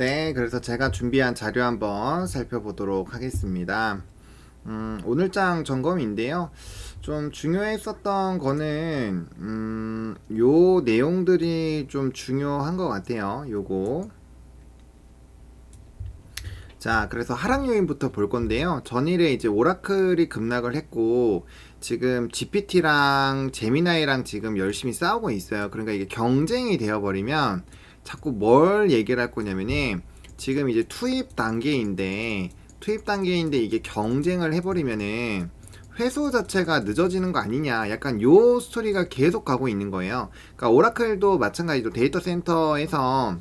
네, 그래서 제가 준비한 자료 한번 살펴보도록 하겠습니다. 오늘장 점검인데요. 좀 중요했었던 거는, 요 내용들이 좀 중요한 것 같아요. 요거. 자, 그래서 하락 요인부터 볼 건데요. 전일에 이제 오라클이 급락을 했고, 지금 GPT랑 제미나이랑 지금 열심히 싸우고 있어요. 그러니까 이게 경쟁이 되어버리면 자꾸 뭘 얘기를 할 거냐면은 지금 이제 투입 단계인데 이게 경쟁을 해버리면은 회수 자체가 늦어지는 거 아니냐. 약간 요 스토리가 계속 가고 있는 거예요. 그러니까 오라클도 마찬가지로 데이터 센터에서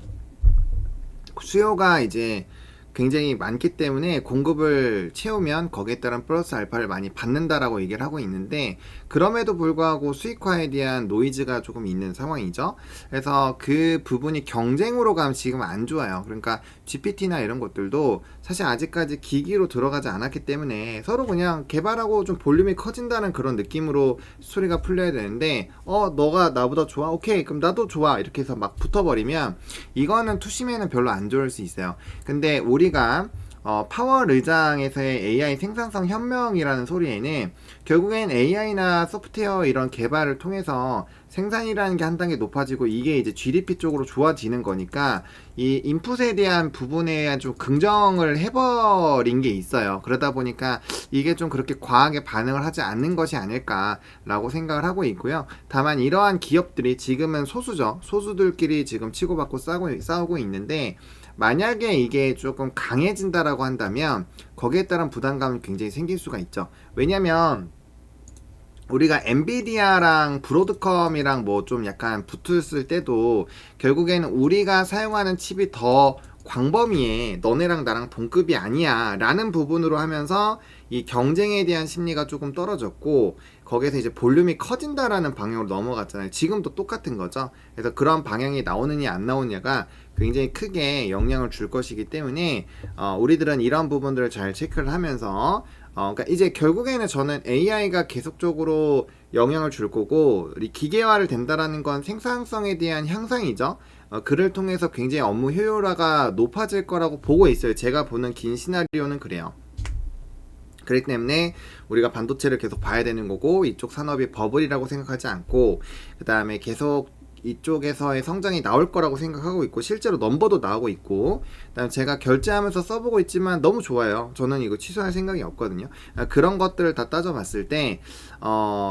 수요가 이제 굉장히 많기 때문에 공급을 채우면 거기에 따른 플러스 알파를 많이 받는다라고 얘기를 하고 있는데, 그럼에도 불구하고 수익화에 대한 노이즈가 조금 있는 상황이죠. 그래서 그 부분이 경쟁으로 가면 지금 안 좋아요. 그러니까 GPT나 이런 것들도 사실 아직까지 기기로 들어가지 않았기 때문에 서로 그냥 개발하고 좀 볼륨이 커진다는 그런 느낌으로 스토리가 풀려야 되는데, 너가 나보다 좋아? 오케이, 그럼 나도 좋아. 이렇게 해서 막 붙어버리면 이거는 투심에는 별로 안 좋을 수 있어요. 근데 우리가 파워 의장에서의 AI 생산성 현명이라는 소리에는 결국엔 AI나 소프트웨어 이런 개발을 통해서 생산이라는 게 한 단계 높아지고 이게 이제 GDP 쪽으로 좋아지는 거니까 이 인풋에 대한 부분에 대한 좀 긍정을 해버린 게 있어요. 그러다 보니까 이게 좀 그렇게 과하게 반응을 하지 않는 것이 아닐까라고 생각을 하고 있고요. 다만 이러한 기업들이 지금은 소수죠. 소수들끼리 지금 치고받고 싸우고 있는데, 만약에 이게 조금 강해진다라고 한다면 거기에 따른 부담감이 굉장히 생길 수가 있죠. 왜냐면 우리가 엔비디아랑 브로드컴이랑 뭐 좀 약간 붙었을 때도 결국에는 우리가 사용하는 칩이 더 광범위해, 너네랑 나랑 동급이 아니야 라는 부분으로 하면서 이 경쟁에 대한 심리가 조금 떨어졌고, 거기에서 이제 볼륨이 커진다라는 방향으로 넘어갔잖아요. 지금도 똑같은 거죠. 그래서 그런 방향이 나오느냐 안 나오느냐가 굉장히 크게 영향을 줄 것이기 때문에 우리들은 이런 부분들을 잘 체크를 하면서 그러니까 이제 결국에는 저는 AI가 계속적으로 영향을 줄 거고, 이 기계화를 된다라는 건 생산성에 대한 향상이죠. 그를 통해서 굉장히 업무 효율화가 높아질 거라고 보고 있어요. 제가 보는 긴 시나리오는 그래요. 그렇기 때문에 우리가 반도체를 계속 봐야 되는 거고, 이쪽 산업이 버블이라고 생각하지 않고, 그 다음에 계속 이쪽에서의 성장이 나올 거라고 생각하고 있고, 실제로 넘버도 나오고 있고, 그다음에 제가 결제하면서 써보고 있지만 너무 좋아요. 저는 이거 취소할 생각이 없거든요. 그런 것들을 다 따져봤을 때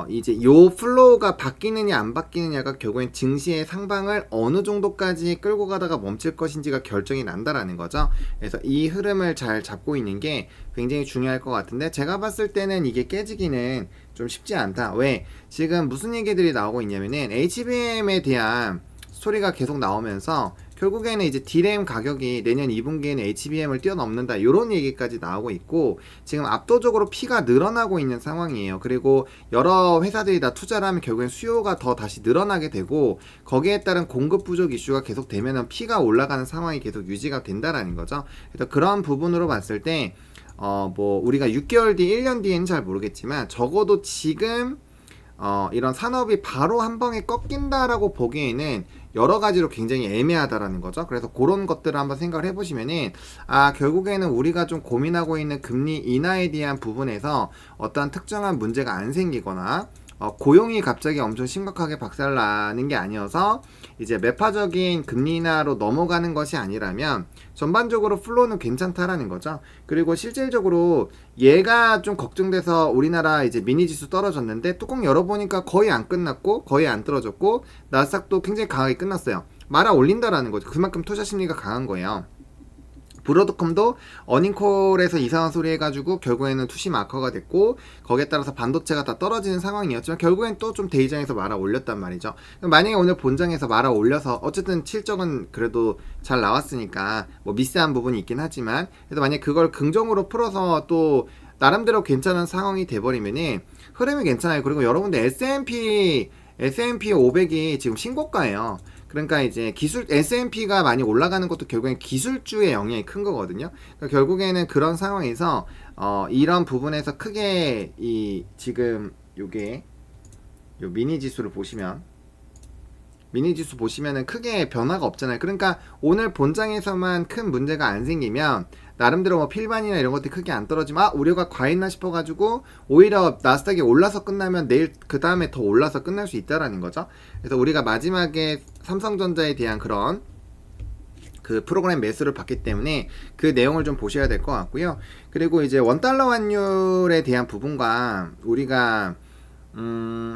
이제 요 플로우가 바뀌느냐 안 바뀌느냐가 결국엔 증시의 상방을 어느 정도까지 끌고 가다가 멈출 것인지가 결정이 난다라는 거죠. 그래서 이 흐름을 잘 잡고 있는 게 굉장히 중요할 것 같은데, 제가 봤을 때는 이게 깨지기는 좀 쉽지 않다. 왜? 지금 무슨 얘기들이 나오고 있냐면은 HBM에 대한 스토리가 계속 나오면서 결국에는 이제 D램 가격이 내년 2분기에는 HBM을 뛰어넘는다, 이런 얘기까지 나오고 있고, 지금 압도적으로 P가 늘어나고 있는 상황이에요. 그리고 여러 회사들이 다 투자를 하면 결국엔 수요가 더 다시 늘어나게 되고, 거기에 따른 공급 부족 이슈가 계속 되면은 P가 올라가는 상황이 계속 유지가 된다라는 거죠. 그래서 그런 부분으로 봤을 때 뭐 우리가 6개월 뒤, 1년 뒤에는 잘 모르겠지만 적어도 지금 이런 산업이 바로 한 방에 꺾인다라고 보기에는 여러 가지로 굉장히 애매하다라는 거죠. 그래서 그런 것들을 한번 생각을 해보시면은, 결국에는 우리가 좀 고민하고 있는 금리 인하에 대한 부분에서 어떠한 특정한 문제가 안 생기거나 고용이 갑자기 엄청 심각하게 박살나는 게 아니어서 이제 매파적인 금리 인하로 넘어가는 것이 아니라면 전반적으로 플로우는 괜찮다라는 거죠. 그리고 실질적으로 얘가 좀 걱정돼서 우리나라 이제 미니 지수 떨어졌는데 뚜껑 열어보니까 거의 안 끝났고 거의 안 떨어졌고, 나스닥도 굉장히 강하게 끝났어요. 말아 올린다라는 거죠. 그만큼 투자 심리가 강한 거예요. 브로드컴도 어닝콜에서 이상한 소리 해가지고 결국에는 투시 마커가 됐고, 거기에 따라서 반도체가 다 떨어지는 상황이었지만 결국엔 또 좀 대이장에서 말아 올렸단 말이죠. 만약에 오늘 본장에서 말아 올려서 어쨌든 실적은 그래도 잘 나왔으니까 뭐 미스한 부분이 있긴 하지만, 그래서 만약에 그걸 긍정으로 풀어서 또 나름대로 괜찮은 상황이 돼버리면은 흐름이 괜찮아요. 그리고 여러분들 S&P 500이 지금 신고가예요. 그러니까 이제 기술 S&P가 많이 올라가는 것도 결국엔 기술주의 영향이 큰 거거든요. 그러니까 결국에는 그런 상황에서 이런 부분에서 크게 이 지금 요게 요 미니 지수를 보시면 미니 지수 보시면은 크게 변화가 없잖아요. 그러니까 오늘 본장에서만 큰 문제가 안 생기면 나름대로 뭐 필반이나 이런 것들이 크게 안 떨어지면 우려가 과했나 싶어가지고 오히려 나스닥이 올라서 끝나면 내일 그 다음에 더 올라서 끝날 수 있다라는 거죠. 그래서 우리가 마지막에 삼성전자에 대한 그런 그 프로그램 매수를 받기 때문에 그 내용을 좀 보셔야 될 것 같고요. 그리고 이제 원달러 환율에 대한 부분과 우리가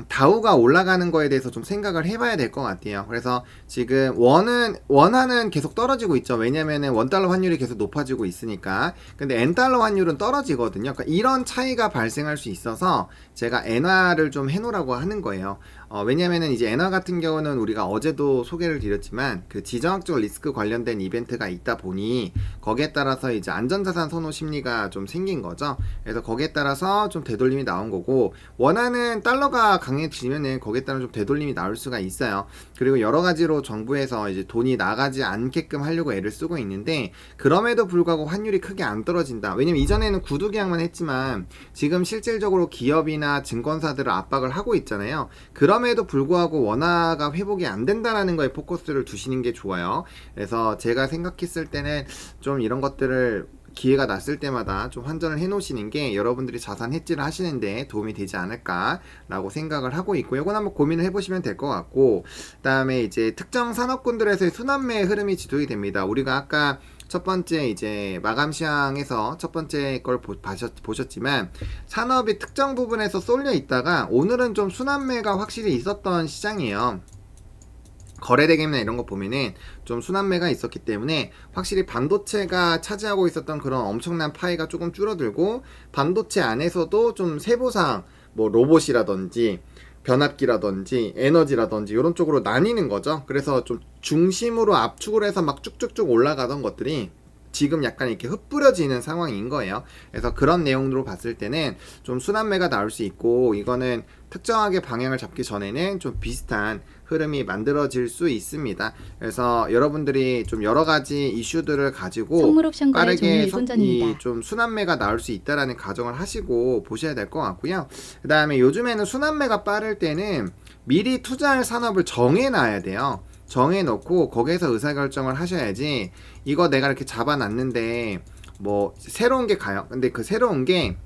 다우가 올라가는 거에 대해서 좀 생각을 해봐야 될 것 같아요. 그래서 지금 원화는 계속 떨어지고 있죠. 왜냐면은 원달러 환율이 계속 높아지고 있으니까. 근데 엔달러 환율은 떨어지거든요. 그러니까 이런 차이가 발생할 수 있어서 제가 엔화를 좀 해놓으라고 하는 거예요. 왜냐면은 이제 엔화 같은 경우는 우리가 어제도 소개를 드렸지만 그 지정학적 리스크 관련된 이벤트가 있다 보니 거기에 따라서 이제 안전자산 선호 심리가 좀 생긴 거죠. 그래서 거기에 따라서 좀 되돌림이 나온 거고, 원화는 달러가 강해지면은 거기에 따라 좀 되돌림이 나올 수가 있어요. 그리고 여러 가지로 정부에서 이제 돈이 나가지 않게끔 하려고 애를 쓰고 있는데, 그럼에도 불구하고 환율이 크게 안 떨어진다. 왜냐면 이전에는 구두 계약만 했지만 지금 실질적으로 기업이나 증권사들을 압박을 하고 있잖아요. 그럼에도 불구하고 원화가 회복이 안 된다라는 거에 포커스를 두시는 게 좋아요. 그래서 제가 생각했을 때는 좀 이런 것들을 기회가 났을 때마다 좀 환전을 해 놓으시는 게 여러분들이 자산 해지를 하시는데 도움이 되지 않을까라고 생각을 하고 있고, 이건 한번 고민을 해보시면 될 것 같고, 그 다음에 이제 특정 산업군들에서의 순환매의 흐름이 지속이 됩니다. 우리가 아까 첫 번째 이제 마감 시황에서 첫 번째 걸 보셨지만 산업이 특정 부분에서 쏠려 있다가 오늘은 좀 순환매가 확실히 있었던 시장이에요. 거래대금이나 이런 거 보면은 좀 순환매가 있었기 때문에 확실히 반도체가 차지하고 있었던 그런 엄청난 파이가 조금 줄어들고, 반도체 안에서도 좀 세부상 뭐 로봇이라든지 변압기라든지 에너지라든지 이런 쪽으로 나뉘는 거죠. 그래서 좀 중심으로 압축을 해서 막 쭉쭉쭉 올라가던 것들이 지금 약간 이렇게 흩뿌려지는 상황인 거예요. 그래서 그런 내용으로 봤을 때는 좀 순환매가 나올 수 있고, 이거는 특정하게 방향을 잡기 전에는 좀 비슷한 흐름이 만들어질 수 있습니다. 그래서 여러분들이 좀 여러 가지 이슈들을 가지고 빠르게 좀 순환매가 나올 수 있다라는 가정을 하시고 보셔야 될 것 같고요. 그 다음에 요즘에는 순환매가 빠를 때는 미리 투자할 산업을 정해놔야 돼요. 정해놓고 거기에서 의사결정을 하셔야지, 이거 내가 이렇게 잡아놨는데 뭐 새로운 게 가요. 근데 그 새로운 게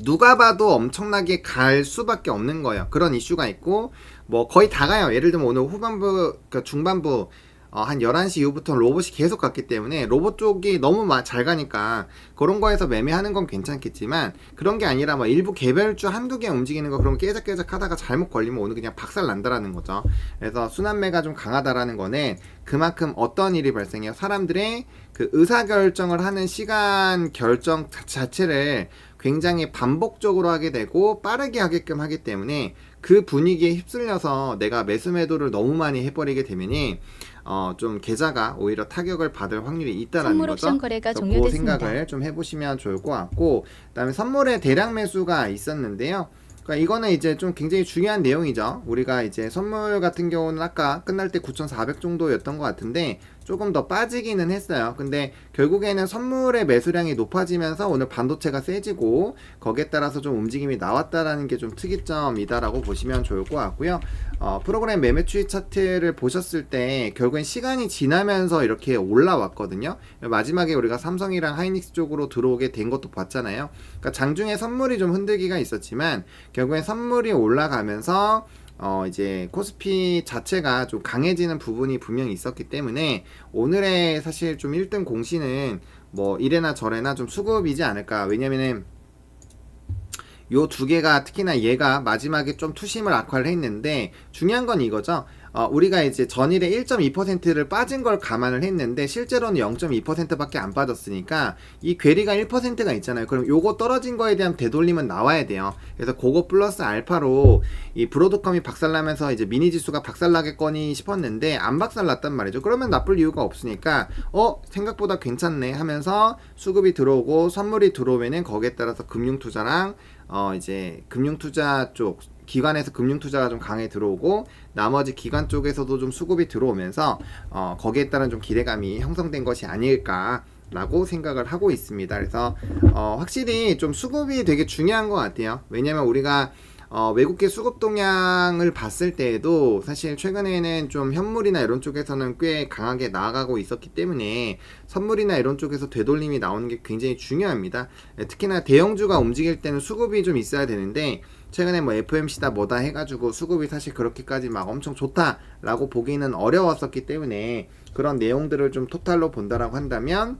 누가 봐도 엄청나게 갈 수밖에 없는 거예요. 그런 이슈가 있고 뭐 거의 다 가요. 예를 들면 오늘 후반부, 그러니까 중반부 한 11시 이후부터 로봇이 계속 갔기 때문에 로봇 쪽이 너무 잘 가니까 그런 거에서 매매하는 건 괜찮겠지만, 그런 게 아니라 뭐 일부 개별주 한두 개 움직이는 거 그런 거 깨작깨작 하다가 잘못 걸리면 오늘 그냥 박살 난다라는 거죠. 그래서 순환매가 좀 강하다라는 거는 그만큼 어떤 일이 발생해요. 사람들의 그 의사결정을 하는 시간 결정 자체를 굉장히 반복적으로 하게 되고 빠르게 하게끔 하기 때문에 그 분위기에 휩쓸려서 내가 매수 매도를 너무 많이 해버리게 되면이 좀 계좌가 오히려 타격을 받을 확률이 있다라는 거죠. 거래가 그 생각을 좀 해보시면 좋을 것 같고, 그다음에 선물의 대량 매수가 있었는데요. 그러니까 이거는 이제 좀 굉장히 중요한 내용이죠. 우리가 이제 선물 같은 경우는 아까 끝날 때 9,400 정도였던 것 같은데 조금 더 빠지기는 했어요. 근데 결국에는 선물의 매수량이 높아지면서 오늘 반도체가 세지고 거기에 따라서 좀 움직임이 나왔다라는 게 좀 특이점이다라고 보시면 좋을 것 같고요. 프로그램 매매 추이 차트를 보셨을 때 결국엔 시간이 지나면서 이렇게 올라왔거든요. 마지막에 우리가 삼성이랑 하이닉스 쪽으로 들어오게 된 것도 봤잖아요. 그러니까 장중에 선물이 좀 흔들기가 있었지만 결국엔 선물이 올라가면서 이제 코스피 자체가 좀 강해지는 부분이 분명히 있었기 때문에 오늘의 사실 좀 1등 공시는 뭐 이래나 저래나 좀 수급이지 않을까. 왜냐면은 요 두 개가, 특히나 얘가 마지막에 좀 투심을 악화를 했는데 중요한 건 이거죠. 우리가 이제 전일에 1.2%를 빠진 걸 감안을 했는데 실제로는 0.2%밖에 안 빠졌으니까 이 괴리가 1%가 있잖아요. 그럼 요거 떨어진 거에 대한 되돌림은 나와야 돼요. 그래서 그거 플러스 알파로 이 브로드컴이 박살나면서 이제 미니 지수가 박살나겠거니 싶었는데 안 박살났단 말이죠. 그러면 나쁠 이유가 없으니까 생각보다 괜찮네 하면서 수급이 들어오고 선물이 들어오면은 거기에 따라서 금융투자랑 이제 금융투자 쪽 기관에서 금융투자가 좀 강해 들어오고 나머지 기관 쪽에서도 좀 수급이 들어오면서 거기에 따른 좀 기대감이 형성된 것이 아닐까 라고 생각을 하고 있습니다. 그래서 확실히 좀 수급이 되게 중요한 것 같아요. 왜냐면 우리가 외국계 수급 동향을 봤을 때에도 사실 최근에는 좀 현물이나 이런 쪽에서는 꽤 강하게 나아가고 있었기 때문에 선물이나 이런 쪽에서 되돌림이 나오는 게 굉장히 중요합니다. 특히나 대형주가 움직일 때는 수급이 좀 있어야 되는데 최근에 뭐 FMC다 뭐다 해가지고 수급이 사실 그렇게까지 막 엄청 좋다라고 보기는 어려웠었기 때문에 그런 내용들을 좀 토탈로 본다라고 한다면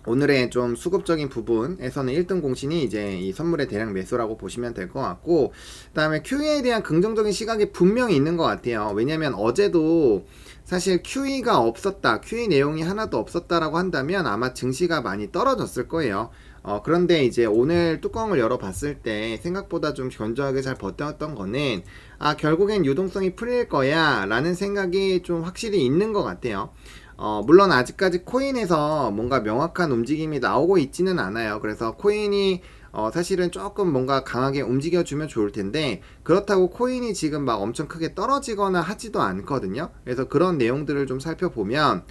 오늘의 좀 수급적인 부분에서는 1등 공신이 이제 이 선물의 대량 매수라고 보시면 될 것 같고, 그 다음에 QE에 대한 긍정적인 시각이 분명히 있는 것 같아요. 왜냐면 어제도 사실 QE가 없었다, QE 내용이 하나도 없었다라고 한다면 아마 증시가 많이 떨어졌을 거예요. 그런데 이제 오늘 뚜껑을 열어봤을 때 생각보다 좀 견조하게 잘 버텼던 거는 결국엔 유동성이 풀릴 거야 라는 생각이 좀 확실히 있는 것 같아요. 물론 아직까지 코인에서 뭔가 명확한 움직임이 나오고 있지는 않아요. 그래서 코인이 사실은 조금 뭔가 강하게 움직여주면 좋을 텐데 그렇다고 코인이 지금 막 엄청 크게 떨어지거나 하지도 않거든요. 그래서 그런 내용들을 좀 살펴보면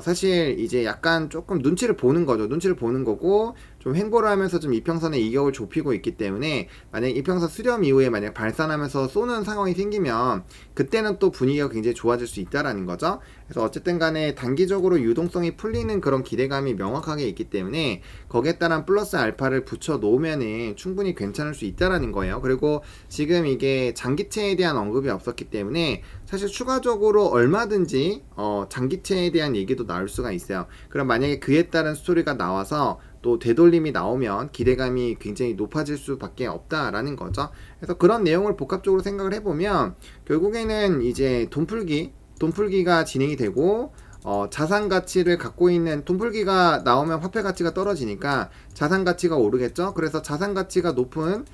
사실 이제 약간 조금 눈치를 보는 거죠. 눈치를 보는 거고 좀 횡보를 하면서 좀 이평선의 이격을 좁히고 있기 때문에 만약 이평선 수렴 이후에 만약 발산하면서 쏘는 상황이 생기면 그때는 또 분위기가 굉장히 좋아질 수 있다라는 거죠. 그래서 어쨌든 간에 단기적으로 유동성이 풀리는 그런 기대감이 명확하게 있기 때문에 거기에 따른 플러스 알파를 붙여 놓으면은 충분히 괜찮을 수 있다라는 거예요. 그리고 지금 이게 장기채에 대한 언급이 없었기 때문에 사실 추가적으로 얼마든지 장기채에 대한 얘기도 나올 수가 있어요. 그럼 만약에 그에 따른 스토리가 나와서 또 되돌림이 나오면 기대감이 굉장히 높아질 수밖에 없다라는 거죠. 그래서 그런 내용을 복합적으로 생각을 해보면 결국에는 이제 돈풀기가 진행이 되고 자산 가치를 갖고 있는 돈풀기가 나오면 화폐 가치가 떨어지니까 자산 가치가 오르겠죠. 그래서 자산 가치가 높은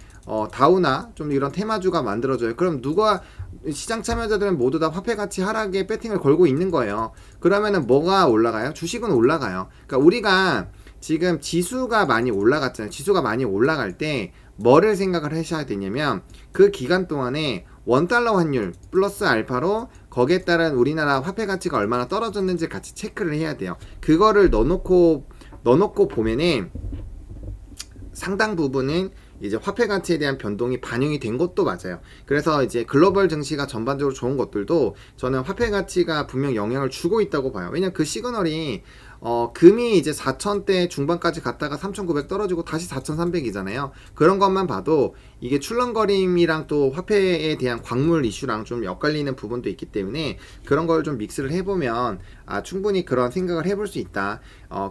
다우나 좀 이런 테마주가 만들어져요. 그럼 누가 시장 참여자들은 모두 다 화폐 가치 하락에 배팅을 걸고 있는 거예요. 그러면은 뭐가 올라가요? 주식은 올라가요. 그러니까 우리가 지금 지수가 많이 올라갔잖아요. 지수가 많이 올라갈 때 뭐를 생각을 하셔야 되냐면 그 기간 동안에 원달러 환율 플러스 알파로 거기에 따른 우리나라 화폐 가치가 얼마나 떨어졌는지 같이 체크를 해야 돼요. 그거를 넣어놓고 보면은 상당 부분은 이제 화폐 가치에 대한 변동이 반영이 된 것도 맞아요. 그래서 이제 글로벌 증시가 전반적으로 좋은 것들도 저는 화폐 가치가 분명 영향을 주고 있다고 봐요. 왜냐면 그 시그널이 금이 이제 4,000대 중반까지 갔다가 3,900 떨어지고 다시 4,300이잖아요. 그런 것만 봐도 이게 출렁거림이랑 또 화폐에 대한 광물 이슈랑 좀 엇갈리는 부분도 있기 때문에 그런 걸 좀 믹스를 해보면 충분히 그런 생각을 해볼 수 있다.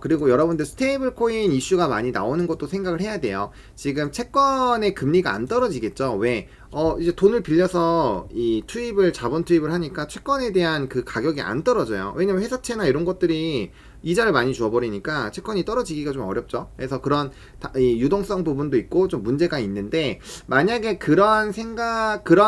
그리고 여러분들 스테이블 코인 이슈가 많이 나오는 것도 생각을 해야 돼요. 지금 채권의 금리가 안 떨어지겠죠. 왜? 이제 돈을 빌려서 이 자본 투입을 하니까 채권에 대한 그 가격이 안 떨어져요. 왜냐면 회사채나 이런 것들이 이자를 많이 주어버리니까 채권이 떨어지기가 좀 어렵죠. 그래서 그런 이 유동성 부분도 있고 좀 문제가 있는데 만약에 그런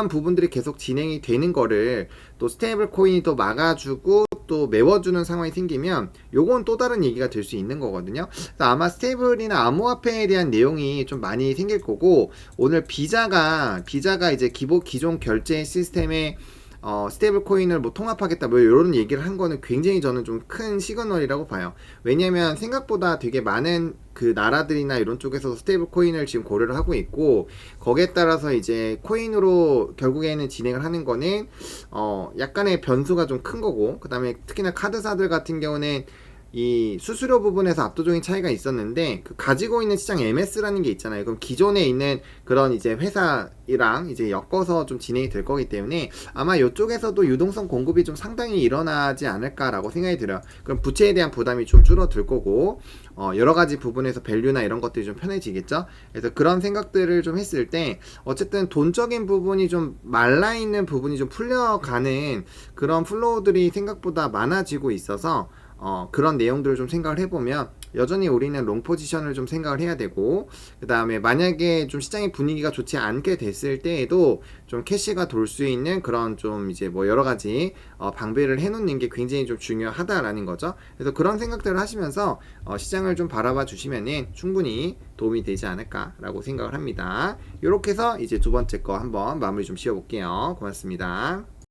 부분들이 계속 진행이 되는 거를 또 스테이블 코인이 또 막아주고 또 메워주는 상황이 생기면 요건 또 다른 얘기가 될 수 있는 거거든요. 그래서 아마 스테이블이나 암호화폐에 대한 내용이 좀 많이 생길 거고 오늘 비자가 이제 기존 결제 시스템에 스테이블 코인을 뭐 통합하겠다 뭐 이런 얘기를 한 거는 굉장히 저는 좀 큰 시그널이라고 봐요. 왜냐면 생각보다 되게 많은 그 나라들이나 이런 쪽에서 스테이블 코인을 지금 고려를 하고 있고 거기에 따라서 이제 코인으로 결국에는 진행을 하는 거는 약간의 변수가 좀 큰 거고 그 다음에 특히나 카드사들 같은 경우는 이 수수료 부분에서 압도적인 차이가 있었는데 그 가지고 있는 시장 MS라는 게 있잖아요. 그럼 기존에 있는 그런 이제 회사랑 이제 엮어서 좀 진행이 될 거기 때문에 아마 이쪽에서도 유동성 공급이 좀 상당히 일어나지 않을까라고 생각이 들어요. 그럼 부채에 대한 부담이 좀 줄어들 거고 여러 가지 부분에서 밸류나 이런 것들이 좀 편해지겠죠. 그래서 그런 생각들을 좀 했을 때 어쨌든 돈적인 부분이 좀 말라 있는 부분이 좀 풀려가는 그런 플로우들이 생각보다 많아지고 있어서 그런 내용들을 좀 생각을 해보면 여전히 우리는 롱 포지션을 좀 생각을 해야 되고 그 다음에 만약에 좀 시장의 분위기가 좋지 않게 됐을 때에도 좀 캐시가 돌 수 있는 그런 좀 이제 뭐 여러 가지 방배를 해놓는 게 굉장히 좀 중요하다라는 거죠. 그래서 그런 생각들을 하시면서 시장을 좀 바라봐 주시면은 충분히 도움이 되지 않을까라고 생각을 합니다. 이렇게 해서 이제 두 번째 거 한번 마무리 좀 지어볼게요. 고맙습니다.